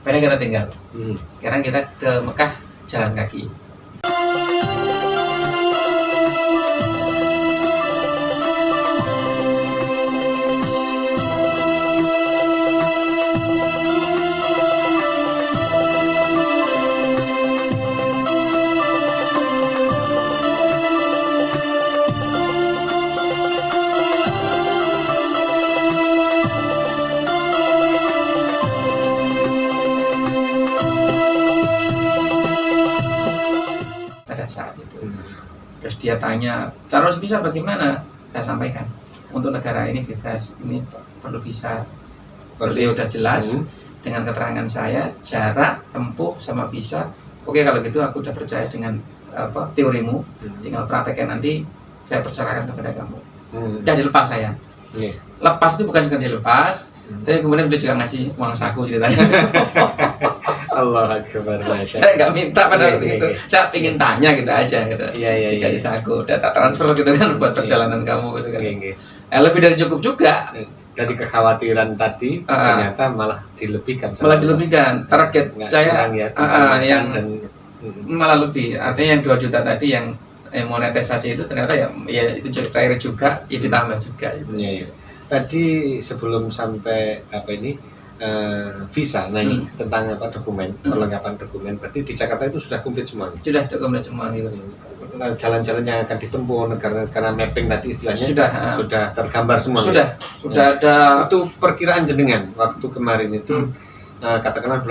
sepeda kita tinggal. Sekarang kita ke Mekah jalan kaki. Saat itu terus dia tanya cara harus visa bagaimana, saya sampaikan untuk negara ini bebas, ini perlu visa. Beliau udah jelas dengan keterangan saya jarak tempuh sama visa. Oke, kalau gitu aku udah percaya dengan teorimu, tinggal prakteknya nanti saya percayakan kepada kamu. Jadi lepas saya lepas itu bukan sekedar dilepas, tapi kemudian beliau juga ngasih uang saku ceritanya. Allah Akbar. Saya nggak minta pada waktu itu, saya pingin tanya gitu aja gitu. Dikasih saku, data transfer gitu kan buat perjalanan kamu gitu kan. Lebih dari cukup juga. Dari kekhawatiran tadi ternyata malah dilebihkan. Target saya yang dan malah lebih. Artinya yang 2 juta tadi yang monetisasi itu ternyata ya itu cair juga, ya ditambah juga. Tadi sebelum sampai visa, ini tentang dokumen, perlengkapan dokumen. Berarti di Jakarta itu sudah komplit semua? Sudah komplit semua gitu. Jalan-jalan yang akan ditempuh, negara mapping tadi istilahnya sudah tergambar semua. Sudah ada. Itu perkiraan jenengan waktu kemarin itu katakanlah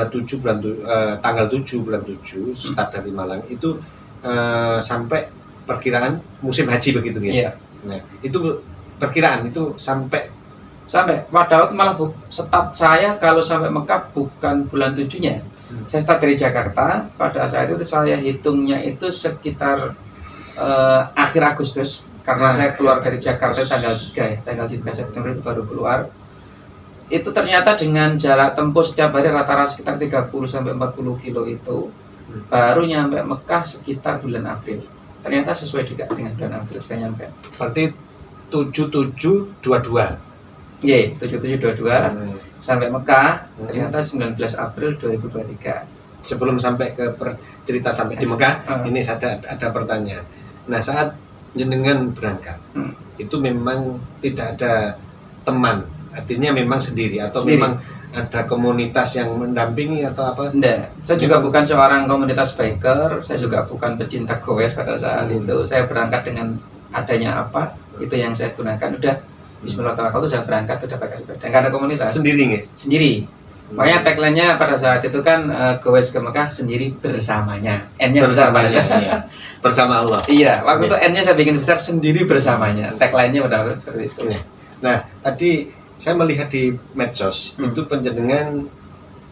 tanggal 7 bulan 7 start dari Malang itu sampai perkiraan musim haji begitu ya. Nah, itu perkiraan itu sampai pada waktu malah start saya kalau sampai Mekah bukan bulan 7-nya. Saya start dari Jakarta, pada saat itu saya hitungnya itu sekitar akhir Agustus, karena saya keluar dari Jakarta tanggal 3 September itu baru keluar. Itu ternyata dengan jarak tempuh setiap hari rata-rata sekitar 30-40 kilo itu baru nyampe Mekah sekitar bulan April. Ternyata sesuai juga dengan bulan April saya nyampe. Berarti 7722. 7722 sampai Mekah ternyata 19 April 2023. Sebelum sampai ke cerita sampai di Mekah, ini ada pertanyaan. Nah, saat jenengan berangkat, itu memang tidak ada teman, artinya memang sendiri atau memang ada komunitas yang mendampingi atau apa? Enggak, saya juga bukan seorang komunitas biker, saya juga bukan pecinta goes pada saat itu. Saya berangkat dengan adanya apa, itu yang saya gunakan. Udah Bismillahirrahmanirrahim, itu saya berangkat udah pakai sepeda. Enggak ada komunitas. Sendiri nggak? Sendiri. Makanya tagline-nya pada saat itu kan goes ke Mekah sendiri bersamanya. N-nya bersamanya. Iya. Bersama Allah. Iya, waktu itu N-nya saya bikin besar, sendiri bersamanya. Tagline-nya pada seperti itu. Nah, tadi saya melihat di medsos itu penjenengan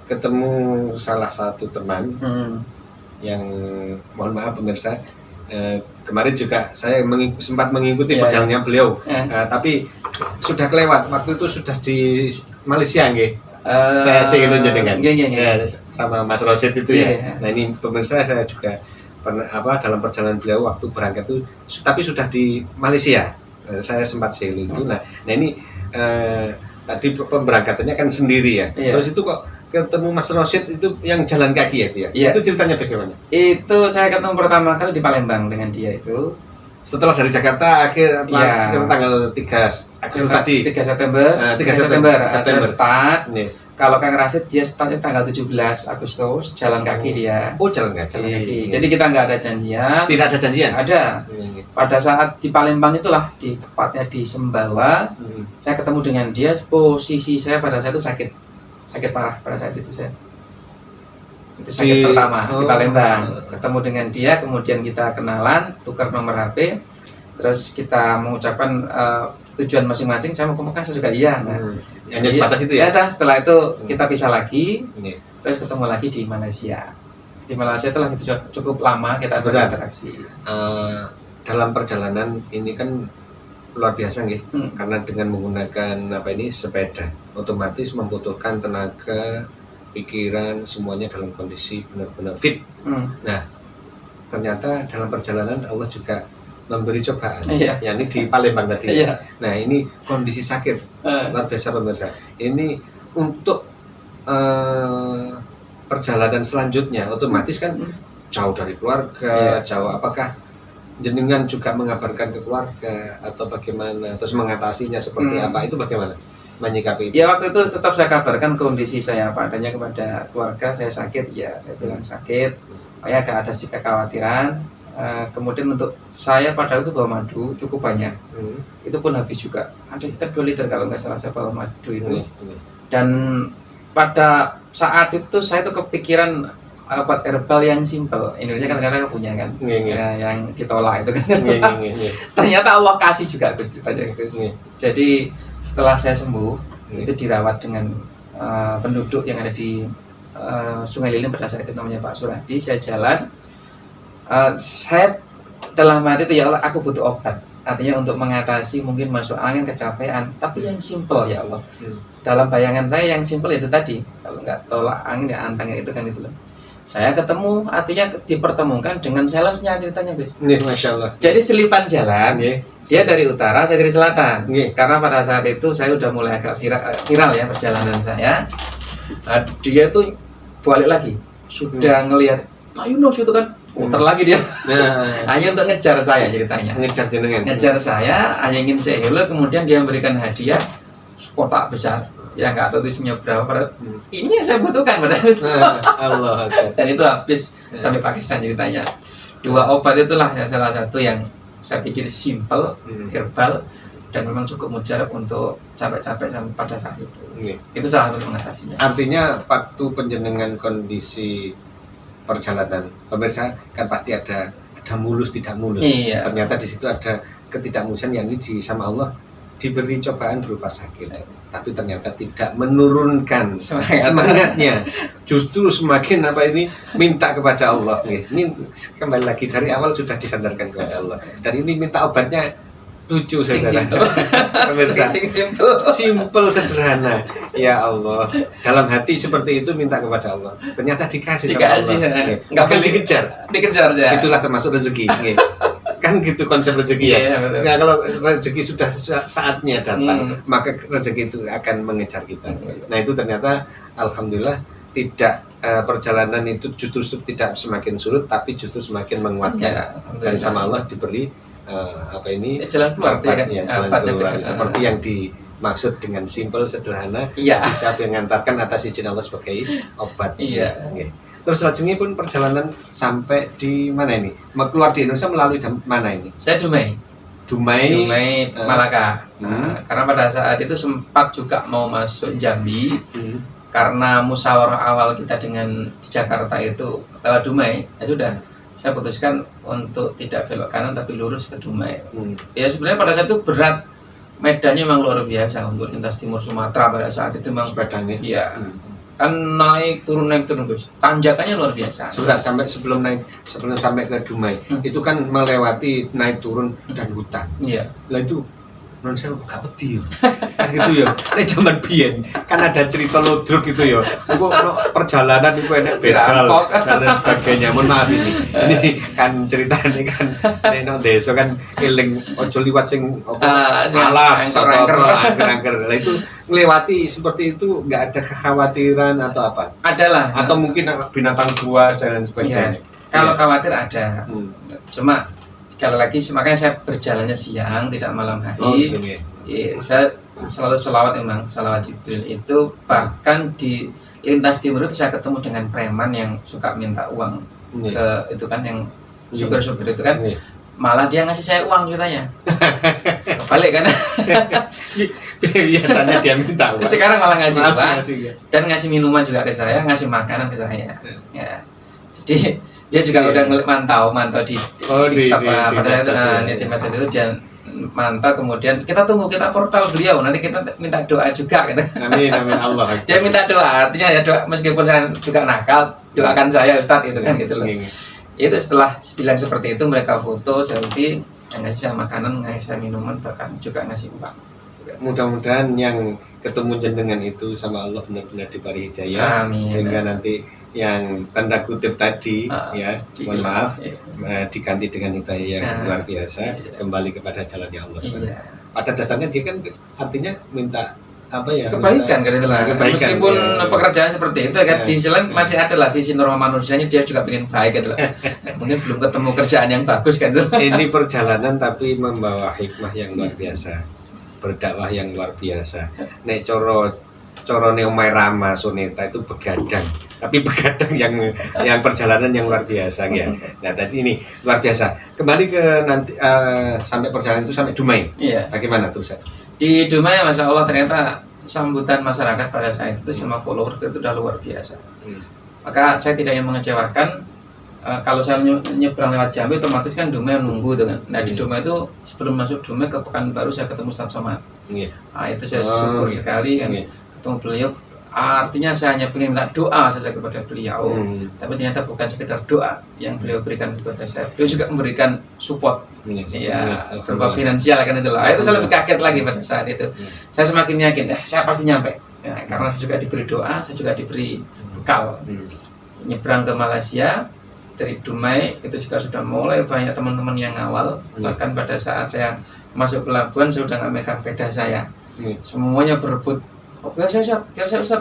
ketemu salah satu teman yang mohon maaf pemirsa, kemarin juga saya sempat mengikuti perjalanannya beliau, tapi sudah kelewat waktu itu, sudah di Malaysia nggih. Saya sih itu jenengan sama Mas Rosid itu ya. Nah, ini pemirsa, saya juga pernah dalam perjalanan beliau waktu berangkat itu, tapi sudah di Malaysia. Saya sempat selo itu. Nah ini tadi pemberangkatannya kan sendiri ya. Terus itu kok ketemu Mas Rosid itu yang jalan kaki ya dia. Itu ceritanya bagaimana? Itu saya ketemu pertama kali di Palembang dengan dia itu. Setelah dari Jakarta sekitar tanggal 3 Agustus tadi. 3 September. 3 September. Saya start. Kalau Kang Rasid dia startnya tanggal 17 Agustus, jalan kaki dia. Oh, jalan kaki. Jadi kita nggak ada janjian. Tidak ada janjian? Ada. Pada saat di Palembang itulah, di tepatnya di Sembawa, saya ketemu dengan dia. Posisi saya pada saat itu sakit parah pada saat itu saya. Itu sakit pertama di Palembang. Ketemu dengan dia, kemudian kita kenalan, tukar nomor HP, terus kita mengucapkan tujuan masing-masing. Saya mau ke Mekah, saya juga iya. Hanya sebatas itu ya? Ya, setelah itu kita pisah lagi, terus ketemu lagi di Malaysia. Di Malaysia itulah itu cukup lama kita berinteraksi. Dalam perjalanan ini kan luar biasa nggih, karena dengan menggunakan sepeda, otomatis membutuhkan tenaga, pikiran, semuanya dalam kondisi benar-benar fit. Nah, ternyata dalam perjalanan Allah juga memberi cobaan, yakni di Palembang tadi. Nah, ini kondisi sakit luar biasa pemirsa. Ini untuk perjalanan selanjutnya otomatis kan jauh dari keluarga, jauh, apakah jenengan juga mengabarkan ke keluarga atau bagaimana, terus mengatasinya seperti apa, itu bagaimana menyikapi itu? Ya waktu itu tetap saya kabarkan kondisi saya apa adanya kepada keluarga. Saya sakit, ya saya bilang sakit, ya agak ada sih kekhawatiran. Kemudian untuk saya pada itu bawa madu cukup banyak, itu pun habis juga, ada sekitar 2 liter kalau nggak salah saya bawa madu itu. Dan pada saat itu saya tuh kepikiran obat herbal yang simple. Indonesia kan ternyata punya kan, ya, yang ditolak itu kan. Ternyata Allah kasih juga Gus, ditanya Gus. Jadi setelah saya sembuh, itu dirawat dengan penduduk yang ada di Sungai Lilin pada saat itu, namanya Pak Suradi. Saya jalan, saya dalam hati itu, ya Allah, aku butuh obat. Artinya untuk mengatasi mungkin masuk angin, kecapean, tapi yang simple ya Allah. Dalam bayangan saya yang simple itu tadi, kalau nggak tolak angin ya antangnya itu kan itu loh. Saya ketemu, artinya dipertemukan dengan salesnya ceritanya, Gus. Masya Allah. Jadi selipan jalan, dia dari utara, saya dari selatan. Karena pada saat itu saya udah mulai agak viral ya perjalanan saya. Dia tuh balik lagi, sudah ngelihat Pak Yunus itu kan, muter lagi dia. Hanya untuk ngejar saya ceritanya. Ngejar jenengan. Ngejar saya, hanya ingin saya hello, kemudian dia memberikan hadiah kotak besar. Ya nggak tahu isinya berapa, ini yang saya butuhkan pada Allah. Dan itu habis sampai Pakistan ceritanya. 2 obat itulah ya salah satu yang saya pikir simple, herbal, dan memang cukup mujarab untuk capek-capek sampai pada saat itu. Itu salah satu mengatasinya. Artinya waktu penjenengan kondisi perjalanan, pemirsa kan pasti ada mulus tidak mulus. Ternyata di situ ada ketidakmulusan, yang ini sama Allah diberi cobaan berupa sakit, tapi ternyata tidak menurunkan semangatnya, justru semakin minta kepada Allah. Ini kembali lagi dari awal sudah disandarkan kepada Allah, dan ini minta obatnya lucu saudara. Pemirsa, simple, sederhana. Ya Allah, dalam hati seperti itu minta kepada Allah, ternyata dikasih sama Allah. Bahkan dikejar ya. Itulah termasuk rezeki. Kan gitu konsep rezeki ya. Nah, kalau rezeki sudah saatnya datang, maka rezeki itu akan mengejar kita. Nah, itu ternyata alhamdulillah tidak, perjalanan itu justru tidak semakin surut, tapi justru semakin menguatkan. Dan sama Allah diberi jalan keluar, jalan keluar, seperti yang dimaksud dengan simple, sederhana, bisa mengantarkan atas izin Allah sebagai obat. Terus selanjutnya pun perjalanan sampai di mana ini? Keluar di Indonesia melalui mana ini? Saya Dumai, Malaka. Karena pada saat itu sempat juga mau masuk Jambi, karena musyawarah awal kita dengan di Jakarta itu lewat Dumai. Ya sudah, saya putuskan untuk tidak belok kanan tapi lurus ke Dumai. Ya sebenarnya pada saat itu berat, medannya memang luar biasa untuk lintas timur Sumatera pada saat itu memang. Sepedanya? Iya. Kan naik turun Gus, tanjakannya luar biasa. Sudah sebelum sampai ke Dumai, itu kan melewati naik turun dan hutan. Lah itu non saya gak wedi kan gitu ya. Nek zaman biyen kan ada cerita lodruk gitu ya. Iku perjalanan iku enek begal dan sebagainya. Mohon maaf ini kan ceritanya kan nek nang desa kan eling ojo liwat sing alas atau angker-angker. Lah itu melewati seperti itu nggak ada kekhawatiran atau apa? Adalah. Atau mungkin binatang buas dan sebagainya. Kalau khawatir ada. Cuma sekali lagi, makanya saya berjalannya siang, tidak malam hari. Saya selalu selawat, memang selawat Jibril itu. Bahkan di lintas timur itu saya ketemu dengan preman yang suka minta uang ke itu kan, yang supir-supir itu kan. Malah dia ngasih saya uang ceritanya. Balik kan. Biasanya dia minta uang. Sekarang malah ngasih uang dan ngasih minuman juga ke saya, ngasih makanan ke saya. Ya. Jadi dia juga udah mantau di medsos itu, dia mantau. Kemudian kita tunggu, kita portal beliau, nanti kita minta doa juga gitu. Amin Allah. Dia minta doa, artinya ya doa, meskipun saya juga nakal, doakan saya Ustadz itu kan gitu loh. Itu setelah bilang seperti itu, mereka foto, selfie, ngasih saya makanan, ngasih saya minuman, bahkan juga ngasih uang. Mudah-mudahan yang ketemu jenengan itu sama Allah benar-benar diberi hidayah. Amin. Sehingga nanti yang tanda kutip tadi mohon maaf, diganti dengan hidayah yang luar biasa, kembali kepada jalan yang Allah SWT. Pada dasarnya dia kan artinya minta apa ya? Kebaikan kan itulah. Meskipun pekerjaan seperti itu kan di sisi lain masih ada lah sisi norma manusianya, dia juga pengen baik gitu lah. Mungkin belum ketemu kerjaan yang bagus kan itu. Ini perjalanan tapi membawa hikmah yang luar biasa. Berdakwah yang luar biasa. Nek coro Neomai Rama Soneta itu begadang, tapi begadang yang perjalanan yang luar biasa ya. Nah tadi ini luar biasa. Kembali ke nanti sampai perjalanan itu sampai Dumai. Iya. Bagaimana terus? Di Dumai Masya Allah ternyata sambutan masyarakat pada saat itu sama followers itu udah luar biasa. Maka saya tidak ingin mengecewakan. Kalau saya nyebrang lewat Jambi otomatis kan Dumai menunggu dengan. Nah di Dumai itu sebelum masuk Dumai ke Pekanbaru saya ketemu Ustaz Somad. Nah itu saya syukur sekali kan ketemu beliau. Artinya saya hanya ingin minta doa saja kepada beliau, tapi ternyata bukan sekedar doa yang beliau berikan kepada saya. Beliau juga memberikan support, ya berupa finansial kan itulah. Itu saya lebih kaget lagi pada saat itu. Saya semakin yakin, saya pasti nyampe. Ya, karena saya juga diberi doa, saya juga diberi bekal. Nyebrang ke Malaysia dari Dumai itu juga sudah mulai banyak teman-teman yang ngawal. Bahkan pada saat saya masuk pelabuhan saya sudah nggak megang sepeda saya. Semuanya berebut. Biar saya Ustaz.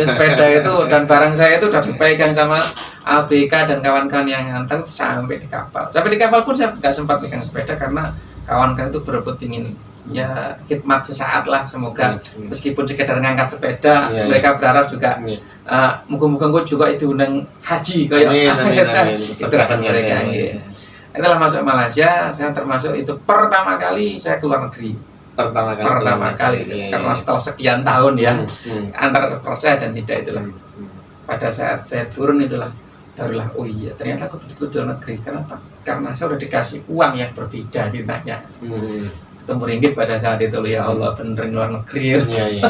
Sepeda itu dan barang saya itu udah dipegang sama ABK dan kawan-kawan yang ngantar sampai di kapal. Sampai di kapal pun saya nggak sempat pegang sepeda karena kawan-kawan itu berebut ingin ya khidmat sesaat lah. Semoga meskipun sekedar ngangkat sepeda, mereka berharap juga muka-muka gue juga itu undang haji kayak pergerakan mereka. Itulah masuk Malaysia, saya termasuk itu pertama kali saya keluar negeri. Pertama kali karena setelah sekian tahun ya antara percaya dan tidak itulah. Pada saat saya turun itulah barulah oh iya ternyata aku betul-betul di luar negeri. Kenapa? Karena saya udah dikasih uang yang berbeda ditanya. Ketemu ringgit pada saat itu ya Allah bener di luar negeri. Iya.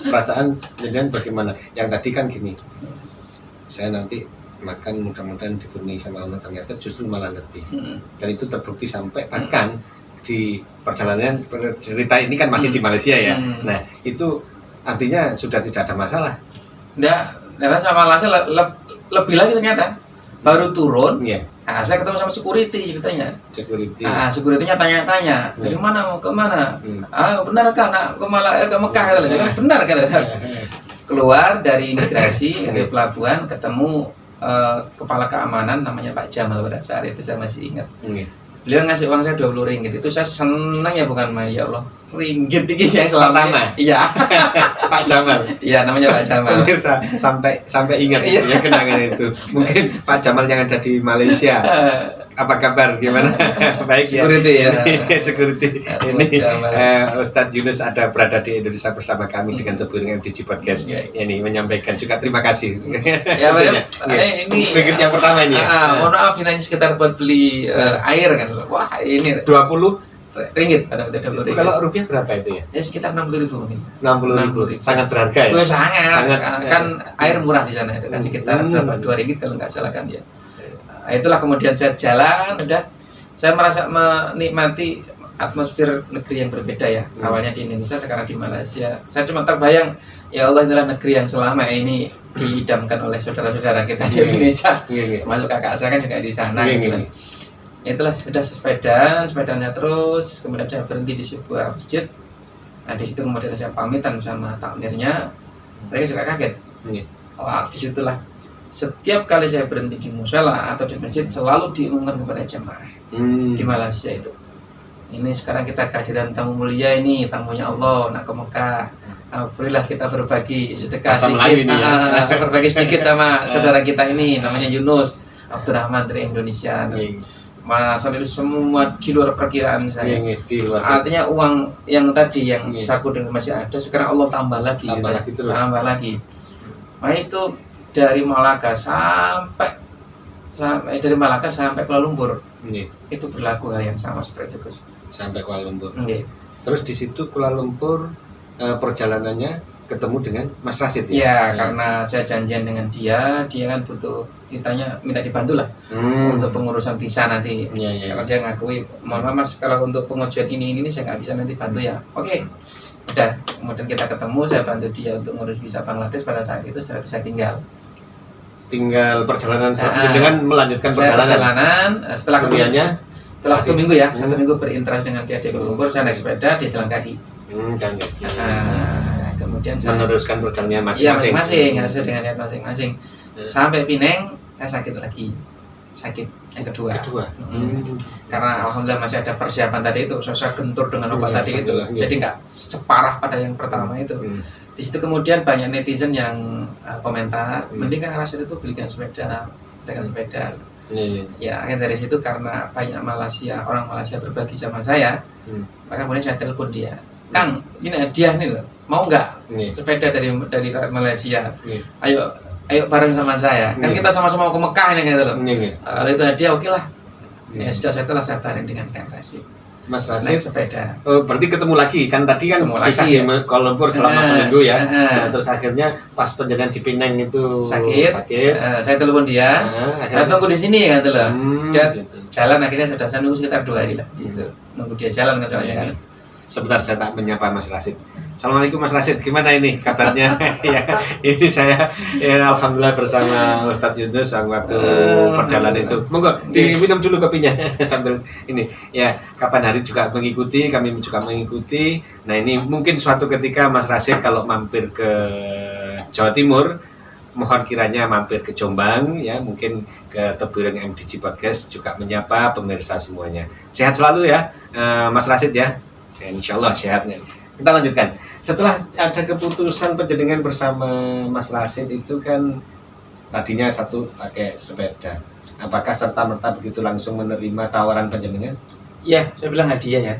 Perasaan jadian bagaimana? Yang tadi kan gini. Saya nanti makan mudah-mudahan dipenuhi sama Allah, ternyata justru malah lebih. Dan itu terbukti sampai bahkan di perjalanan cerita ini kan masih di Malaysia ya. Nah itu artinya sudah tidak ada masalah. Ternyata sama Malaysia lebih lagi ternyata baru turun. Saya ketemu sama security ceritanya. Security-nya tanya-tanya dari mana mau ke mana? Benarkah nak ke Mekah? Benar kan? Keluar dari imigrasi dari pelabuhan ketemu kepala keamanan namanya Pak Jamal pada saat itu saya masih ingat. Beliau ngasih uang saya 20 ringgit. Itu saya senang ya bukan main, ya Allah. Ringgit ini yang selama. Iya. Pak Jamal. Iya, namanya Pak Jamal. sampai ingat ya kenangan itu. Mungkin Pak Jamal yang ada di Malaysia. Apa kabar? Gimana? Baik ya. Security. Ini Ustadz Yunus ada berada di Indonesia bersama kami dengan Tebu dengan MDG Podcast. Ini menyampaikan juga terima kasih. Ya, ini ringgit yang pertama ini ya. Mohon maaf ini sekitar buat beli air kan. Wah, ini 20 ringgit ada itu kalau rupiah berapa itu ya? Ya sekitar 60.000 mungkin. 60.000. Sangat berharga ya? Sangat. Kan air murah di sana itu kan sekitar berapa 2 ringgit kalau nggak salah kan ya. Itulah kemudian saya jalan, saya merasa menikmati atmosfer negeri yang berbeda ya. Awalnya di Indonesia, sekarang di Malaysia. Saya cuma terbayang, ya Allah inilah negeri yang selama ini diidamkan oleh saudara-saudara kita di Indonesia. Termasuk kakak saya kan juga di sana. Itulah sudah sepedanya terus, kemudian saya berhenti di sebuah masjid. Nah di situ kemudian saya pamitan sama takmirnya, mereka juga kaget. Wah disitulah setiap kali saya berhenti di musala atau di masjid selalu diumumkan kepada jemaah di Malaysia itu. Ini sekarang kita kehadiran tamu mulia ini, tamunya Allah nak ke Mekah. Berilah kita berbagi sedekah sedikit, berbagi sedikit sama saudara kita ini namanya Yunus Abdurrahman dari Indonesia. Mas itu semua di luar perkiraan saya. Artinya uang yang tadi yang saku dengan masih ada, sekarang Allah tambah lagi. Tambah lagi. Nah itu dari Malaka sampai Kuala Lumpur. Itu berlaku hal yang sama seperti itu, Gus. Sampai Kuala Lumpur. Terus di situ Kuala Lumpur perjalanannya ketemu dengan Mas Rasid ya? Ya, karena saya janjian dengan dia kan butuh minta dibantu lah untuk pengurusan visa nanti. Karena dia ngakui, mohon maaf Mas, kalau untuk pengajuan ini saya nggak bisa nanti bantu ya. Oke. Udah, kemudian kita ketemu, saya bantu dia untuk ngurus visa Bangladesh. Pada saat itu sudah bisa tinggal perjalanan dengan melanjutkan perjalanan setelah kemudiannya setelah 1 minggu ya, 1 minggu berinteraksi dengan dia di Kuala Lumpur, saya naik sepeda, dia jalan kaki. kemudian saya meneruskan perjalanannya iya masing-masing. masing-masing ya, sesuai dengan niat masing-masing. Sampai Pineng saya sakit lagi, sakit yang kedua. Karena alhamdulillah masih ada persiapan tadi itu, saya gentur dengan obat tadi itu, jadi nggak separah pada yang pertama itu. Di situ kemudian banyak netizen yang komentar, mending Kang Rasid itu belikan sepeda, Ya akhirnya dari situ karena banyak orang Malaysia berbagi sama saya, maka kemudian saya telepon dia, Kang, ini hadiah nih loh, mau nggak sepeda dari Malaysia? Ayo bareng sama saya, kan kita sama-sama mau ke Mekah ini gitu loh. Kalau itu hadiah oke lah. Ya sejak itulah saya bareng dengan Kang Rasid. Mas Rasid sepeda. Oh, berarti ketemu lagi kan tadi kan bisa di Kuala Lumpur selama seminggu ya. Terus akhirnya pas perjalanan di Penang itu sakit. Saya telepon dia. Saya tunggu di sini kan tuh loh. Dia gitu. jalan akhirnya saya nunggu sekitar 2 hari lah. Gitu. Nunggu dia jalan kan soalnya kan. Sebentar saya tak menyapa Mas Rasid. Assalamualaikum Mas Rasid, gimana ini kabarnya? Ya, ini saya alhamdulillah bersama Ustadz Yunus waktu perjalanan itu. Monggo diminum dulu kopinya sambil ini. Ya, kapan hari juga mengikuti, kami juga mengikuti. Nah, ini mungkin suatu ketika Mas Rasid kalau mampir ke Jawa Timur, mohon kiranya mampir ke Jombang ya, mungkin ke Tebuireng MDG Podcast juga menyapa pemirsa semuanya. Sehat selalu ya Mas Rasid ya. Insya Allah sehatnya. Kita lanjutkan. Setelah ada keputusan penjenengan bersama Mas Rasid itu kan tadinya satu pakai sepeda. Apakah serta-merta begitu langsung menerima tawaran penjenengan? Iya, saya bilang hadiah ya.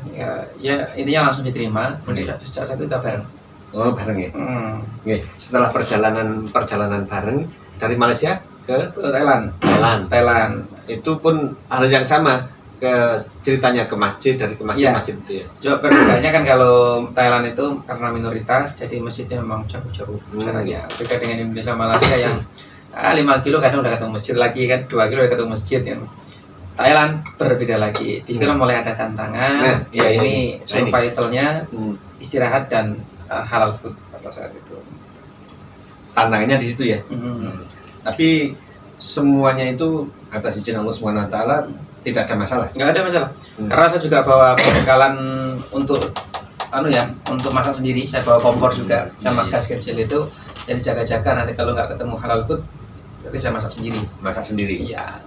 Ya intinya langsung diterima. Kemudian sejak saat itu kita bareng. Oh bareng ya. Setelah perjalanan bareng dari Malaysia ke Thailand. Itu pun hal yang sama. Ceritanya ke masjid, dari ke masjid itu ya. Coba perbedaannya kan kalau Thailand itu karena minoritas, jadi masjidnya memang jauh-jauh jaraknya. Beda dengan Indonesia Malaysia yang 5 kilo kadang udah ketemu masjid lagi kan, 2 kilo udah ketemu masjid kan. Thailand berbeda lagi. Di situ mulai ada tantangan. Ini survivalnya, istirahat dan halal food pada saat itu. Tantangannya di situ ya. Tapi semuanya itu atas izin Allah SWT tidak ada masalah. Nggak ada masalah. Karena saya juga bawa perbekalan untuk untuk masak sendiri. Saya bawa kompor juga sama gas kecil itu. Jadi jaga-jaga nanti kalau nggak ketemu halal food, berarti saya masak sendiri. Masak sendiri. Iya.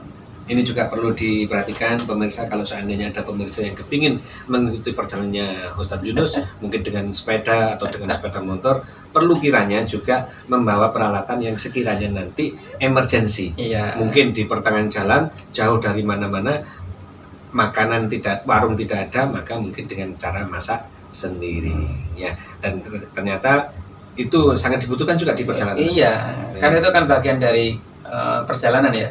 Ini juga perlu diperhatikan pemirsa, kalau seandainya ada pemirsa yang kepingin mengikuti perjalanannya Ustadz Yunus, mungkin dengan sepeda atau dengan sepeda motor, perlu kiranya juga membawa peralatan yang sekiranya nanti emergency. Mungkin di pertengahan jalan, jauh dari mana-mana, makanan warung tidak ada, maka mungkin dengan cara masak sendiri. Ya, dan ternyata itu sangat dibutuhkan juga di perjalanan. Iya, karena itu kan bagian dari perjalanan ya.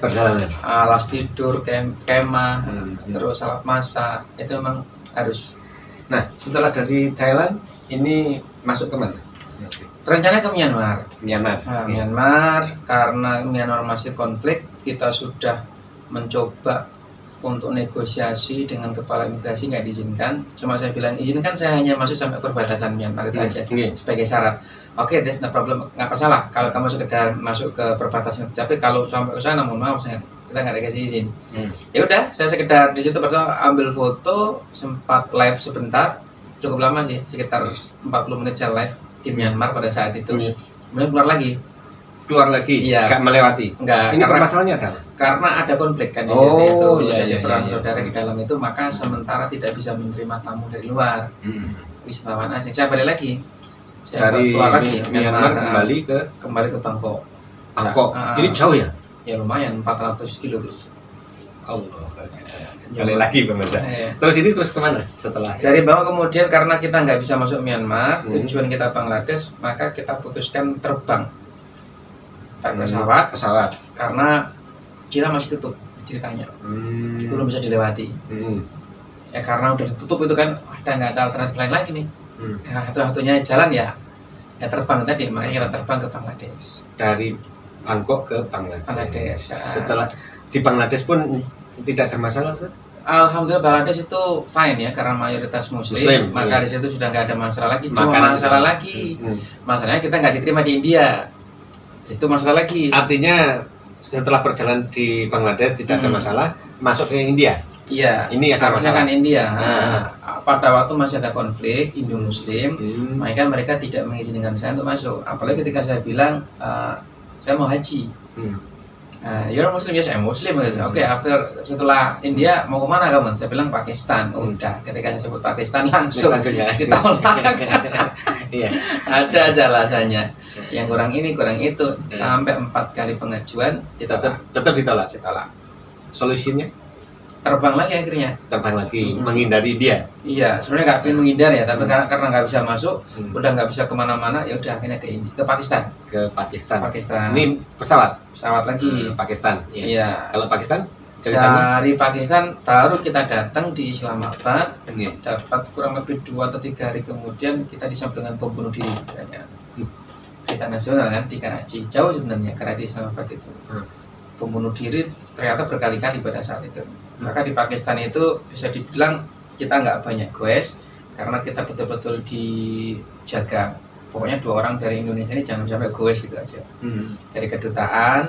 Alas tidur, kemah, terus alat masak, itu memang harus. Nah, setelah dari Thailand ini masuk ke mana? Rencananya ke Myanmar. Myanmar karena Myanmar masih konflik, kita sudah mencoba untuk negosiasi dengan kepala imigrasi, nggak diizinkan. Cuma saya bilang izinkan, saya hanya masuk sampai perbatasan Myanmar itu aja sebagai syarat. Oke, that's no problem, nggak masalah kalau kamu sekedar masuk ke perbatasan. Tapi kalau sampai ke sana, mohon maaf, kita nggak dikasih izin. Ya udah, saya sekedar di situ pertama ambil foto, sempat live sebentar, cukup lama sih, sekitar 40 menit saya live di Myanmar pada saat itu. Kemudian keluar lagi. Iya. Nggak melewati. Enggak. Ini permasalahannya ada? Karena ada konflik kan di jadi perang saudara di dalam itu, maka sementara tidak bisa menerima tamu dari luar, wisatawan asing. Saya balik lagi. Dari keluar lagi Myanmar kembali ke Bangkok. Ini jauh ya? Ya lumayan, 400 kilo guys. Allah, balik lagi pemirsa. Terus kemana setelah? Dari Bangkok kemudian karena kita nggak bisa masuk Myanmar, tujuan kita Bangladesh, maka kita putuskan terbang pakai pesawat. Karena Cina masih tutup ceritanya, belum bisa dilewati. Ya karena udah ditutup itu kan, nggak ada alternatif lain lagi nih. Satu-satunya jalan ya terbang tadi, makanya kita terbang ke Bangladesh. Dari Bangkok ke Bangladesh. Setelah di Bangladesh pun tidak ada masalah, Ustaz? Alhamdulillah Bangladesh itu fine ya, karena mayoritas Muslim maka di situ sudah nggak ada masalah lagi. Masalahnya kita nggak diterima di India, itu masalah lagi. Artinya setelah perjalanan di Bangladesh tidak ada masalah, masuk ke India. Iya. Ini ada harusnya masalah. kan India. Ah. Pada waktu masih ada konflik Indo-Muslim, maka mereka tidak mengizinkan saya untuk masuk. Apalagi ketika saya bilang saya mau haji. You're Muslim, ya saya Muslim. Oke, setelah India mau kemana kamu? Saya bilang Pakistan. Udah, ketika saya sebut Pakistan langsung ditolak. Iya. Ada aja alasannya. Yang kurang ini, kurang itu, sampai 4 kali pengajuan ditolak. Tetap ditolak. Solusinya Terbang lagi akhirnya. terbang lagi, menghindari dia. Iya, sebenarnya nggak pengen menghindar ya, tapi karena nggak bisa masuk, udah nggak bisa kemana-mana, ya udah akhirnya ke Pakistan. Ke Pakistan. Ini pesawat lagi. Pakistan. Iya. Kalau Pakistan ceritanya? Dari Pakistan baru kita datang di Islamabad, Iya. dapat kurang lebih 2 atau 3 hari kemudian kita disambut dengan bom bunuh diri. Berita nasional kan di Karachi, jauh sebenarnya Karachi Islamabad itu. Bom bunuh diri ternyata berkali-kali pada saat itu. Maka di Pakistan itu bisa dibilang kita nggak banyak goes karena kita betul-betul dijaga. Pokoknya 2 orang dari Indonesia ini jangan sampai goes gitu aja. Dari kedutaan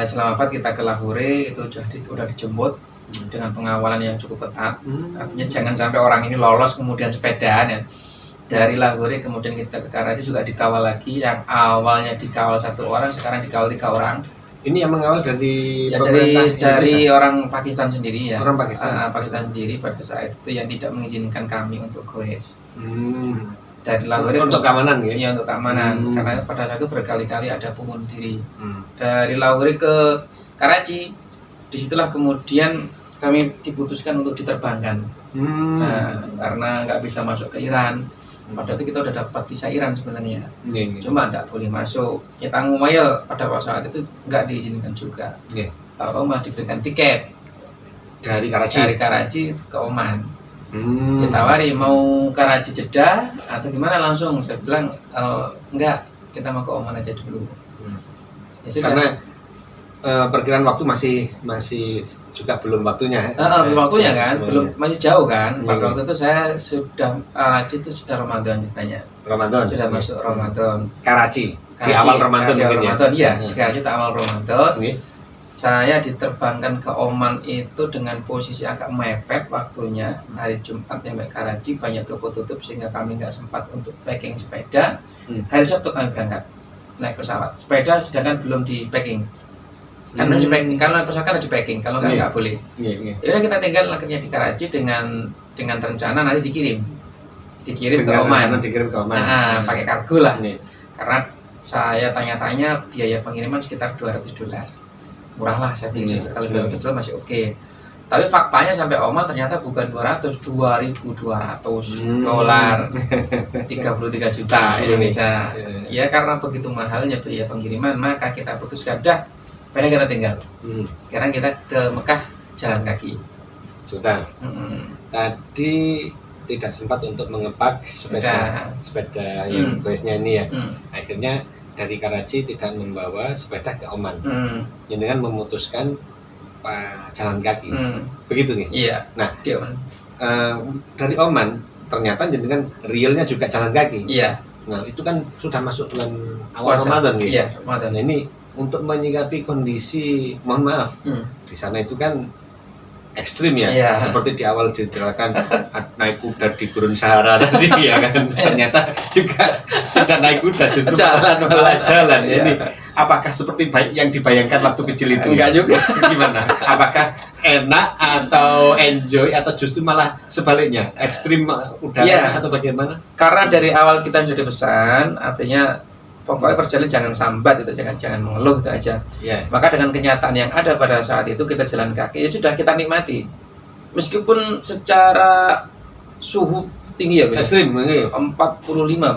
Islamabad kita ke Lahore itu sudah dijemput dengan pengawalan yang cukup ketat. Artinya jangan sampai orang ini lolos kemudian sepedaan ya. Dari Lahore kemudian kita ke Karachi juga dikawal lagi. Yang awalnya dikawal 1 orang sekarang dikawal 3 orang. Ini yang mengawal dari Ya, pemerintah dari Indonesia? orang Pakistan sendiri ya. Orang Pakistan. Pakistan sendiri pada saat itu yang tidak mengizinkan kami untuk goes. Hmm. Dari Lahore Untuk keamanan ya? Iya, untuk keamanan. Karena pada saat itu berkali-kali ada bom bunuh diri. Hmm. Dari Lahore ke Karachi, disitulah kemudian kami diputuskan untuk diterbangkan. Karena nggak bisa masuk ke Iran. Padahal itu kita udah dapat visa Iran sebenarnya. Cuma nggak boleh masuk. Kita ngomel pada saat itu nggak diizinkan juga. Tahu malah diberikan tiket Dari Karachi? dari Karachi ke Oman. Ditawari mau Karachi Jeddah atau gimana, langsung saya bilang enggak, kita mau ke Oman aja dulu. Ya sudah. Karena perkiraan waktu masih juga belum waktunya. Belum waktunya kan, masih jauh kan. Iya. Pada waktu itu saya sudah Karachi itu sudah Ramadan ceritanya. Ramadan. Sudah masuk Ramadan. Karachi. Di awal Ramadan di awal mungkin Ramadan, ya. iya. Di Karachi itu awal Ramadan. Oke. Saya diterbangkan ke Oman itu dengan posisi agak mepet waktunya. Hari Jumat sampai Karachi banyak toko tutup sehingga kami nggak sempat untuk packing sepeda. Hari Sabtu kami berangkat naik pesawat. Sepeda sedangkan belum di packing. Karena di packing, kalau pesawat kan di packing, kalau nggak boleh. Yaudah kita tinggal akhirnya di Karachi dengan rencana nanti dikirim ke Oman. Pakai kargo lah. Karena saya tanya-tanya biaya pengiriman sekitar $200. Murah lah saya pikir, kalau $200 masih oke. Tapi faktanya sampai Oman ternyata bukan 200, $2.200, 33 juta Indonesia. Ya karena begitu mahalnya biaya pengiriman, maka kita putuskan dah, pada kita tinggal. Sekarang kita ke Mekah jalan kaki. Sudah. Tadi tidak sempat untuk mengepak sepeda yang goesnya ini ya. Akhirnya dari Karachi tidak membawa sepeda ke Oman. Dengan memutuskan jalan kaki. Begitu nih. Iya. Nah, di Oman. Dari Oman ternyata dengan realnya juga jalan kaki. Iya. Nah, itu kan sudah masuk bulan awal Ramadan gitu. Iya, Ramadan. Nah, ini untuk menyikapi kondisi, mohon maaf, di sana itu kan ekstrim ya, seperti di awal diceritakan naik kuda di gurun Sahara tadi ya kan, ternyata juga tidak naik kuda, justru malah jalan. Ya. Ini apakah seperti yang dibayangkan waktu kecil itu? Enggak juga. Gimana? Apakah enak atau enjoy atau justru malah sebaliknya, ekstrim udara atau bagaimana? Karena dari awal kita sudah pesan, artinya pokoknya perjalanan jangan sambat itu, jangan mengeluh itu aja. Maka dengan kenyataan yang ada pada saat itu kita jalan kaki, ya sudah kita nikmati. Meskipun secara suhu tinggi ya, ekstrim, 45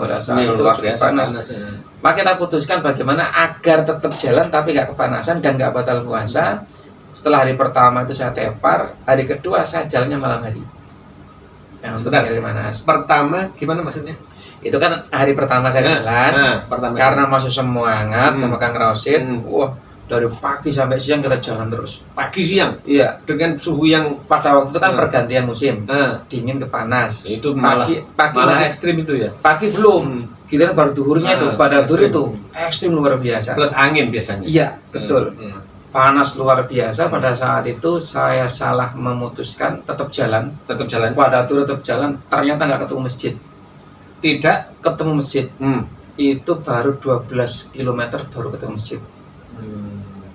pada saat itu cukup panas. Maka kita putuskan bagaimana agar tetap jalan tapi nggak kepanasan dan nggak batal puasa. Setelah hari pertama itu saya tepar, hari kedua saya jalannya malam hari. Sebentar, pertama gimana maksudnya? Itu kan hari pertama saya jalan, karena masih semangat sama Kang Rausid. Wah, dari pagi sampai siang kita jalan terus. Pagi siang? Iya. Dengan suhu yang pada waktu itu kan pergantian musim, dingin ke panas. Itu malah masih ekstrim itu ya? Pagi belum, giliran baru duhurnya itu, pada duhur itu ekstrim luar biasa. Plus angin biasanya? Iya, betul. panas luar biasa. Pada saat itu saya salah memutuskan tetap jalan. Pada waktu tetap jalan, ternyata nggak ketemu masjid. Tidak ketemu masjid. Itu baru 12 km baru ketemu masjid.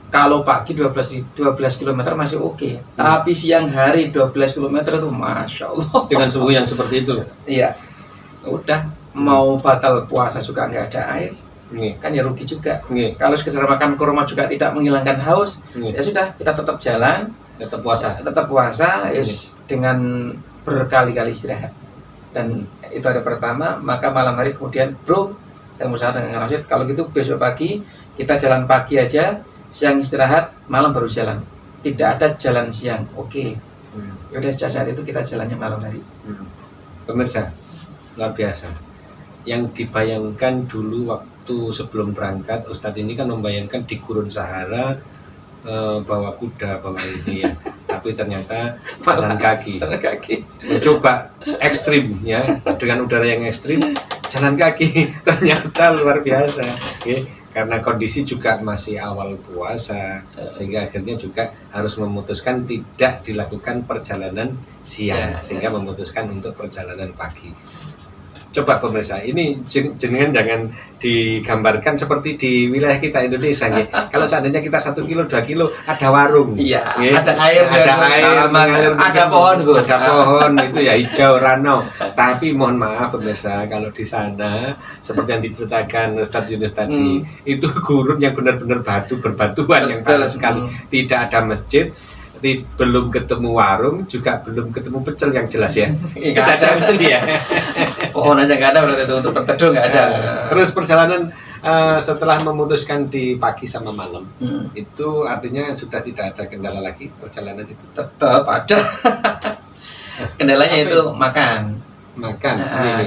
Kalau pagi 12 km masih oke. Tapi siang hari 12 km itu Masya Allah. Dengan suhu yang seperti itu. Iya. Udah mau batal puasa juga nggak ada air. Kan ya rugi juga. Kalau sekedar makan kurma juga tidak menghilangkan haus. Ya sudah, kita tetap jalan, tetap puasa yes, dengan berkali-kali istirahat. Dan itu ada pertama. Maka malam hari kemudian bro, saya musyawarah dengan Kang Rosyid, kalau gitu besok pagi kita jalan pagi aja, siang istirahat, malam baru jalan. Tidak ada jalan siang. Oke. Yaudah, sejak saat itu kita jalannya malam hari. Pemirsa, luar biasa. Yang dibayangkan dulu waktu sebelum berangkat, Ustadz ini kan membayangkan di gurun Sahara, bawa kuda, bawa ini ya. Tapi ternyata jalan kaki. Mencoba ekstrim ya, dengan udara yang ekstrim, jalan kaki. Ternyata luar biasa. Okay. Karena kondisi juga masih awal puasa, sehingga akhirnya juga harus memutuskan tidak dilakukan perjalanan siang, sehingga memutuskan untuk perjalanan pagi. Coba pemirsa, ini jenengan jangan digambarkan seperti di wilayah kita Indonesia ya. Kalau seandainya kita 1 kilo 2 kilo ada warung, ya, ya. ada air mengalir, ada pohon, pohon itu ya hijau ranau. Tapi mohon maaf pemirsa, kalau di sana seperti yang diceritakan Ustadz Yunus tadi, itu gurun yang benar-benar berbatuan yang panas sekali, tidak ada masjid. Belum ketemu warung, juga belum ketemu pecel yang jelas ya. Tidak ada pecel ya. Pohon aja nggak ada, berarti itu untuk berteduh nggak ada. Terus perjalanan setelah memutuskan di pagi sama malam, itu artinya sudah tidak ada kendala lagi perjalanan itu. Tetap ada. Kendalanya itu makan.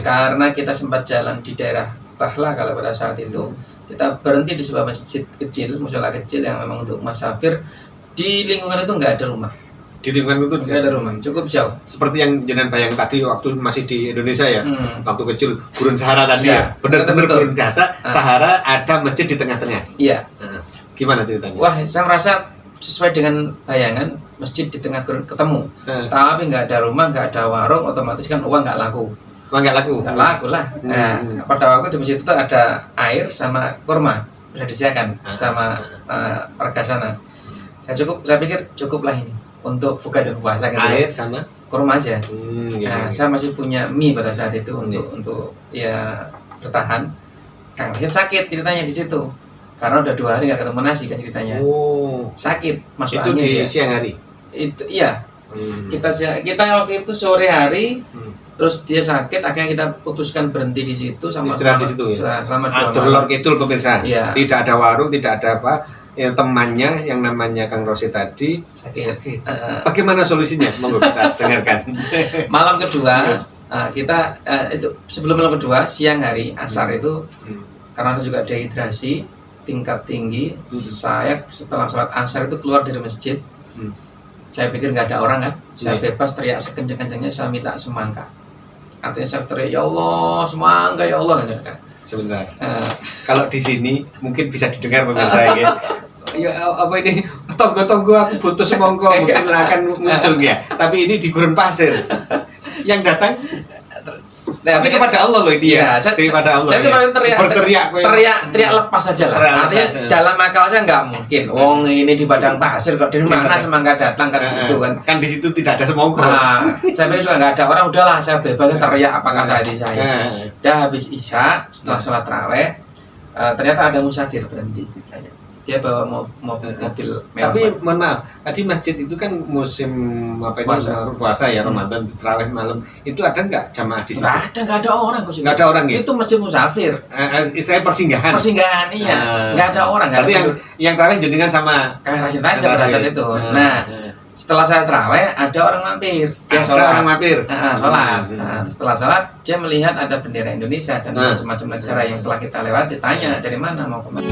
Karena kita sempat jalan di daerah Tahla kalau pada saat itu. Kita berhenti di sebuah masjid kecil, mushola kecil yang memang untuk musafir. Di lingkungan itu nggak ada rumah. Di lingkungan itu nggak ada rumah, cukup jauh. Seperti yang jenengan bayang tadi waktu masih di Indonesia ya, waktu kecil gurun Sahara tadi ya, benar-benar gurun Sahara, ada masjid di tengah-tengah. Iya. Gimana ceritanya? Wah, saya merasa sesuai dengan bayangan masjid di tengah gurun ketemu. Tapi nggak ada rumah, nggak ada warung, otomatis kan uang nggak laku. Nggak laku lah. Pada waktu di masjid itu ada air sama kurma bisa disediakan sama warga sana. Saya pikir cukuplah ini untuk buka dan puasa gitu. Air sama kurma aja. Saya masih punya mie pada saat itu untuk ya bertahan. Kang Rosyid sakit ceritanya di situ. Karena udah 2 hari nggak ketemu nasi kan ceritanya. Sakit, masuk itu angin di dia. Siang hari. Itu iya. Kita waktu itu sore hari. Terus dia sakit, akhirnya kita putuskan berhenti di situ sama istirahat di situ ya. Selama 2 malam. Lor Kidul pemirsa. Iya. Tidak ada warung, tidak ada apa. Yang temannya yang namanya Kang Rosyid tadi sakit. Bagaimana solusinya? Monggo kita dengarkan. Malam kedua kita itu sebelum malam kedua siang hari asar itu karena saya juga dehidrasi tingkat tinggi. Saya setelah sholat asar itu keluar dari masjid. Saya pikir nggak ada orang kan. Saya bebas teriak sekencang-kencangnya, saya minta semangka. Artinya saya teriak, ya Allah, semangka ya Allah kan. Sebentar. Kalau di sini mungkin bisa didengar pemirsa ya. Ya apa ini tonggo-tonggo aku butuh semangka mungkin akan muncul ya. Tapi ini di gurun pasir. Yang datang tapi kepada Allah loh ini ya. Kepada Allah. Saya cuma teriak lepas saja lah. Artinya dalam akal saya nggak mungkin. Wong ini di padang pasir kok dari mana semangka datang kan gitu kan. Kan di situ tidak ada semangka. Saya pikir juga nggak ada orang, udahlah saya bebas teriak apa kata hati saya. Dah habis isya setelah sholat tarawih ternyata ada musafir berhenti. Dia bawa mobil mewah. Tapi mohon maaf, tadi masjid itu kan musim apa ini puasa ya, Ramadan, tarawih malam. Itu ada nggak jamaah di situ? Nggak ada orang. Nggak ada orang ya? Itu masjid musafir. Saya persinggahan. Iya. Nggak ada orang. Tapi yang tarawih jenengan sama Kang Rosyid aja pada saat itu. Nah, setelah saya tarawih ada orang mampir. Dia sholat. Sholat. Setelah sholat dia melihat ada bendera Indonesia dan macam-macam negara yang telah kita lewati. Tanya dari mana mau kemana.